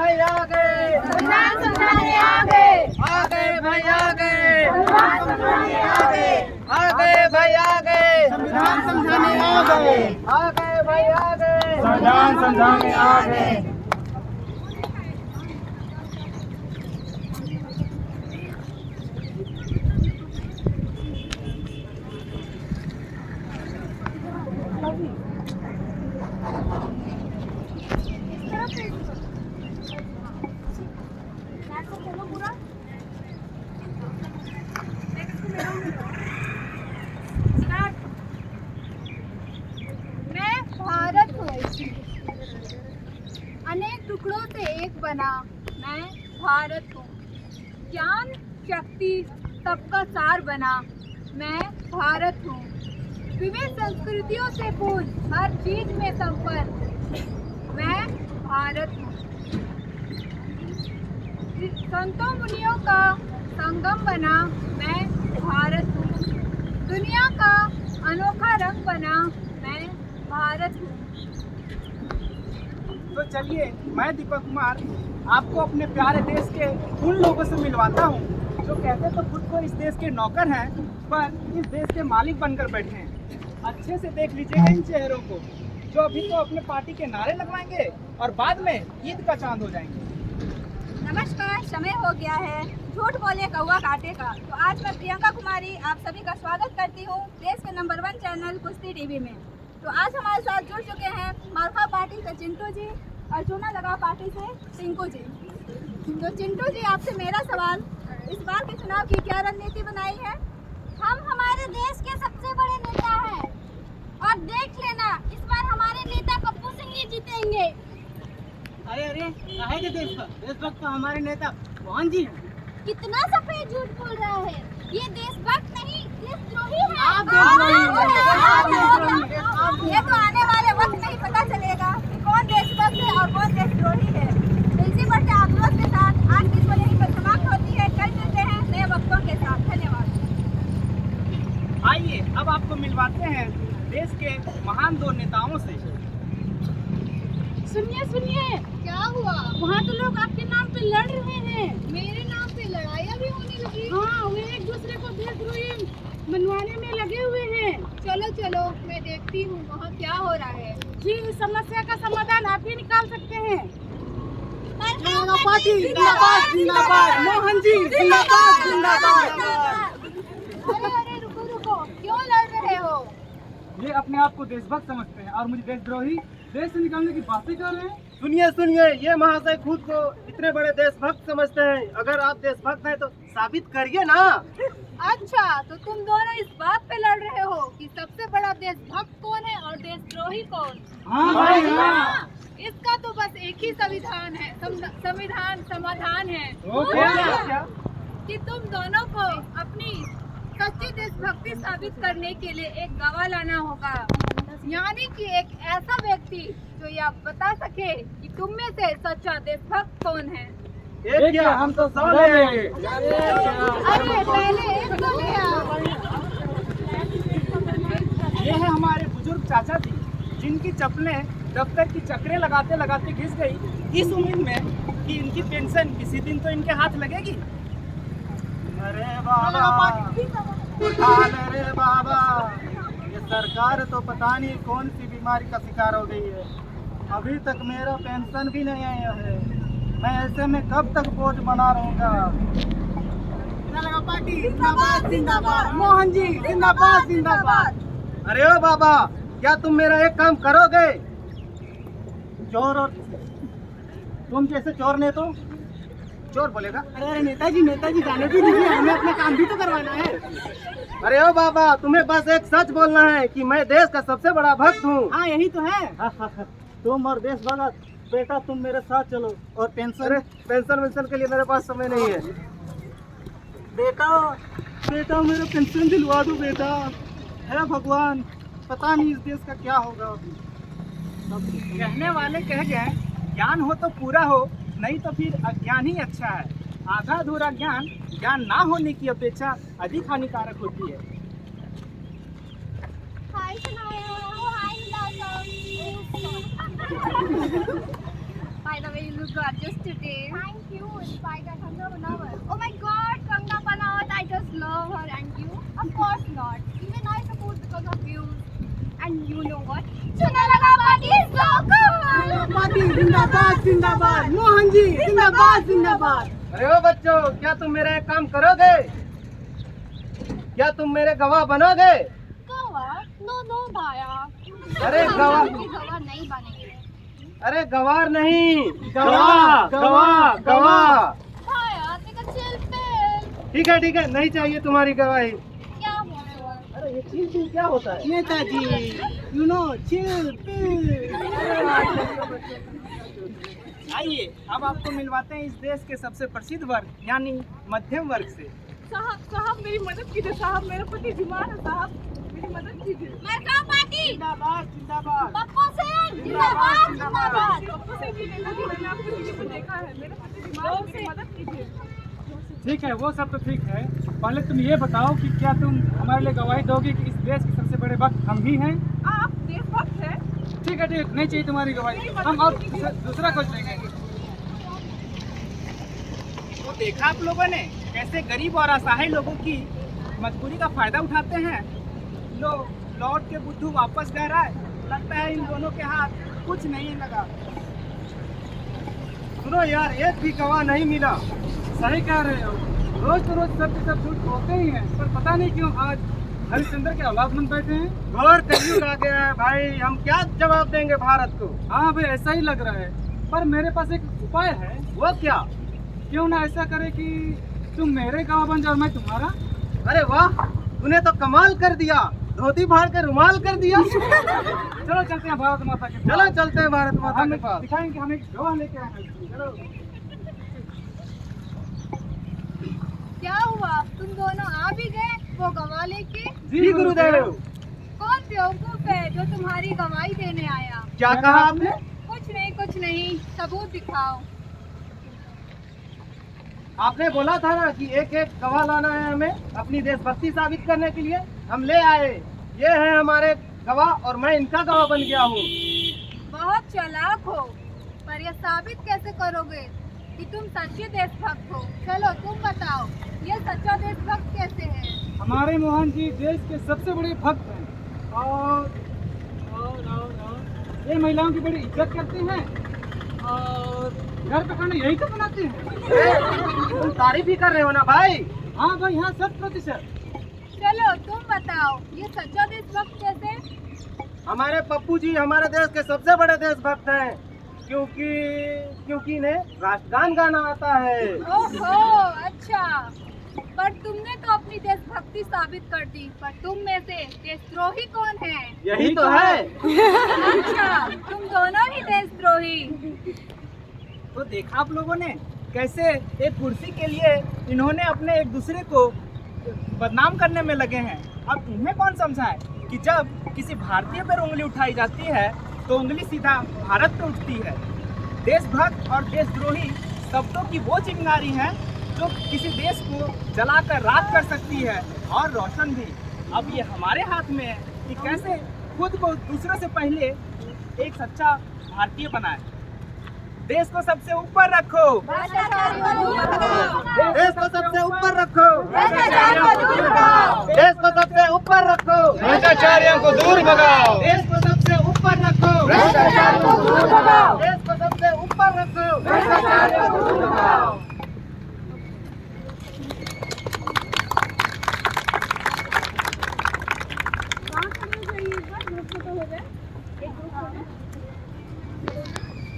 भाई आगे, संविधान समझाने आगे, आगे भाई आगे, संविधान समझाने आगे, आगे भाई आगे, संविधान समझाने आगे, आगे भाई आगे, संविधान समझाने आगे। मैं भारत हूँ, अनेक टुकड़ों से एक बना मैं भारत हूँ। ज्ञान शक्ति सबका सार बना मैं भारत हूँ। विविध संस्कृतियों से पूर्ण हर चीज में संपन्न मैं भारत हूँ। संतों मुनियों का संगम बना मैं भारत हूँ। दुनिया का अनोखा रंग बना मैं भारत हूँ। तो चलिए, मैं दीपक कुमार आपको अपने प्यारे देश के उन लोगों से मिलवाता हूँ जो कहते तो खुद को इस देश के नौकर हैं, पर इस देश के मालिक बनकर बैठे हैं। अच्छे से देख लीजिएगा इन चेहरों को, जो अभी तो अपने पार्टी के नारे लगवाएंगे और बाद में ईद का चांद हो जाएंगे। नमस्कार, समय हो गया है झूठ बोले कौवा काटे का। तो आज मैं प्रियंका कुमारी आप सभी का स्वागत करती हूँ देश के नंबर 1 चैनल कुश्ती टीवी में। तो आज हमारे साथ जुड़ चुके हैं मालखा पार्टी से चिंटू जी और चूना लगा पार्टी से टिंकू जी। तो चिंटू जी, आपसे मेरा सवाल, इस बार के चुनाव की क्या रणनीति बनाई है? हम हमारे देश के सबसे बड़े नेता हैं और देख लेना इस बार हमारे नेता पप्पू सिंह जी जीतेंगे। अरे काहे के देशभक्त तो हमारे नेता मोहन जी हैं। कितना सफेद झूठ बोल रहा है, ये देशभक्त नहीं देशद्रोही है। आप देशद्रोही आप ये तो आने वाले वक्त में ही पता चलेगा कि कौन देशभक्त है और कौन देशद्रोही है। तो इसी बढ़ते आक्रोश के साथ आज की इसमें यहीं पर समाप्त होती है। कल मिलते हैं नए वक्तों के साथ। धन्यवाद। आइए अब आपको मिलवाते हैं देश के महान 2 नेताओं से। सुनिए, क्या हुआ? वहाँ तो लोग आपके नाम पे लड़ रहे हैं। मेरे नाम पे लड़ाइयाँ भी होने लगी? हाँ, वे एक दूसरे को देशद्रोही मनवाने में लगे हुए हैं। चलो मैं देखती हूँ वहाँ क्या हो रहा है। जी, इस समस्या का समाधान आप ही निकाल सकते हैं। पार्टी जिंदाबाद जिंदाबाद, मोहन जी जिंदाबाद जिंदाबाद। अरे रुको, क्यों लड़ रहे हो? ये अपने आप को देशभक्त समझते हैं और मुझे देशद्रोही, देश से निकालने की बातें कर रहे हैं। सुनिए, ये महाशय खुद को इतने बड़े देशभक्त समझते हैं। अगर आप देशभक्त हैं तो साबित करिए ना। अच्छा, तो तुम दोनों इस बात पे लड़ रहे हो कि सबसे बड़ा देशभक्त कौन है और देशद्रोही कौन? हाँ भाई हाँ। इसका तो बस एक ही संविधान है, समाधान है। वो क्या? कि तुम दोनों को अपनी सच्ची देशभक्ति साबित करने के लिए एक गवाह लाना होगा, यानी कि एक ऐसा व्यक्ति जो यह बता सके कि तुम में से सच्चा देशभक्त कौन है। एक क्या, हम तो 100 ले आएंगे। अरे पहले एक तो लिया। ये है हमारे बुजुर्ग चाचा जी, जिनकी चप्पलें दफ्तर की चक्रें लगाते लगाते घिस गई, इस उम्मीद में कि इनकी पेंशन किसी दिन तो इनके हाथ लगेगी। अरे बाबा, उठा ले रे बाबा, ये सरकार तो पता नहीं कौन सी बीमारी का शिकार हो गई है। अभी तक मेरा पेंशन भी नहीं आया है। मैं ऐसे में कब तक बोझ बना रहूंगा। पार्टी जिंदाबाद जिंदाबाद, मोहन जी जिंदाबाद जिंदाबाद। अरे ओ बाबा, क्या तुम मेरा एक काम करोगे? चोर और तुम जैसे चोर ने तो चोर बोलेगा। अरे नेताजी जाने भी नहीं, हमें अपना काम भी तो करवाना है। अरे ओ बाबा, तुम्हें बस एक सच बोलना है कि मैं देश का सबसे बड़ा भक्त हूँ। हाँ यही तो है। तुम और देश भगत, बेटा तुम मेरे साथ चलो। और पेंशन के लिए मेरे पास समय नहीं है। बेटा मेरा पेंशन दिलवा दो बेटा। है भगवान, पता नहीं इस देश का क्या होगा। कहने वाले कह गए, ज्ञान हो तो पूरा हो, नहीं तो फिर अज्ञान ही अच्छा है। आधा अधूरा ज्ञान ना होने की अपेक्षा अधिक हानिकारक होती है। By the way, you look gorgeous today. Thank you, inspired by Kangna Banawat. Oh my God, Kangna Banawat, I just love her. And you? Of course not. Even I suppose because of views. And you know what? Chunalaga Party is so cool. Party जिंदाबाद जिंदाबाद, मोहन जी जिंदाबाद जिंदाबाद। अरे ओ बच्चों, क्या तुम मेरा एक काम करोगे? क्या तुम मेरे गवाह बनोगे? गवाह? No, भाया। अरे गवाह गवाह नहीं बनेंगे। अरे गवार नहीं, गवाह गवाह गवाह। भाया, take a chill pill। ठीक है, नहीं चाहिए तुम्हारी गवाही। क्या बोल रहे हो? अरे ये चिल क्या होता है? नेताजी, यू नो चिल आइए, अब आपको मिलवाते हैं इस देश के सबसे प्रसिद्ध वर्ग यानी मध्यम वर्ग से। साहब मेरी मदद कीजिए साहब, मेरा पति बीमार है साहब, मेरी मदद कीजिए। मरका पार्टी। जिंदाबाद जिंदाबाद। पप्पू सिंह जिंदाबाद जिंदाबाद। पप्पू से भी नेताजी, मैंने आपको टीवी पे देखा है, मेरा पति बीमार है, मेरी मदद कीजिए। ठीक है, वो सब तो ठीक है। पहले तुम ये बताओ कि क्या तुम हमारे लिए गवाही दोगे कि इस देश के सबसे बड़े वक्त हम ही हैं? आप देशभक्त हैं? ठीक है, नहीं चाहिए तुम्हारी गवाही, हम और दूसरा कुछ लेंगे। तो देखा आप लोगों ने कैसे गरीब और असहाय लोगों की मजबूरी का फायदा उठाते हैं। लोग लौट के बुद्धू वापस गए रहा है। लगता है इन दोनों के हाथ कुछ नहीं लगा। सुनो यार, एक भी गवाह नहीं मिला। सही कह रहे हो, रोज तो रोज सब के सब झूठ बोलते ही हैं, पर पता नहीं क्यों आज हरिश्चंद्र के औलाद बन बैठे हैं। घोर कलयुग आ गया है भाई, हम क्या जवाब देंगे भारत को? हाँ भाई, ऐसा ही लग रहा है, पर मेरे पास एक उपाय है। वो क्या? क्यों ना ऐसा करे कि तुम मेरे गवाह बन जाओ, मैं तुम्हारा। अरे वाह, तूने तो कमाल कर दिया, धोती फाड़ के रुमाल कर दिया। चलो चलते हैं भारत माता के पास। चलो चलते हैं भारत माता हम के पास। दिखाएंगे, हम एक गवाह लेके आए हैं। चलो। क्या हुआ, तुम दोनों आ भी गए वो गवाह लेके? जी गुरुदेव। कौन बेवकूफ है जो तुम्हारी गवाही देने आया? क्या कहा आपने? कुछ नहीं, सबूत दिखाओ। आपने बोला था ना कि एक एक गवाह लाना है हमें अपनी देशभक्ति साबित करने के लिए। हम ले आए, ये है हमारे गवाह और मैं इनका गवाह बन गया हूँ। बहुत चालाक हो, पर यह साबित कैसे करोगे कि तुम सच्चे देशभक्त हो? चलो तुम बताओ, ये सच्चा देशभक्त कैसे है? हमारे मोहन जी देश के सबसे बड़े भक्त हैं और ये महिलाओं की बड़ी इज्जत करते हैं और घर पे खाना यही तो बनाते हैं। तुम तारीफ ही कर रहे हो ना भाई? हाँ भाई, हाँ 100%। चलो तुम बताओ, ये सच्चा देशभक्त कैसे? हमारे पप्पू जी हमारे देश के सबसे बड़े देशभक्त हैं, क्योंकि इन्हें राष्ट्रगान गाना आता है। ओहो, अच्छा। पर तुमने तो अपनी देशभक्ति साबित कर दी, पर तुम में से देशद्रोही कौन है? यही तो है। अच्छा, तुम दोनों ही देशद्रोही। तो देखा आप लोगों ने कैसे एक कुर्सी के लिए इन्होंने अपने एक दूसरे को बदनाम करने में लगे हैं। अब इन्हें कौन समझाए कि जब किसी भारतीय पर उंगली उठाई जाती है तो उंगली सीधा भारत पे उठती है। देशभक्त और देशद्रोही शब्दों की वो चिंगारी है जो किसी देश को जलाकर राख कर सकती है और रोशन भी। अब ये हमारे हाथ में है कि कैसे खुद को दूसरों से पहले एक सच्चा भारतीय बनाए। देश को सबसे ऊपर रखो, भ्रष्टाचार को दूर भगाओ। देश को सबसे ऊपर रखो, भ्रष्टाचार को दूर भगाओ। देश को सबसे ऊपर रखो, भ्रष्टाचारियों को दूर भगाओ। देश को सबसे ऊपर रखो, भ्रष्टाचार को दूर भगाओ। देश को सबसे ऊपर रखो। भ्रष्टाचार को दूर भगाओ।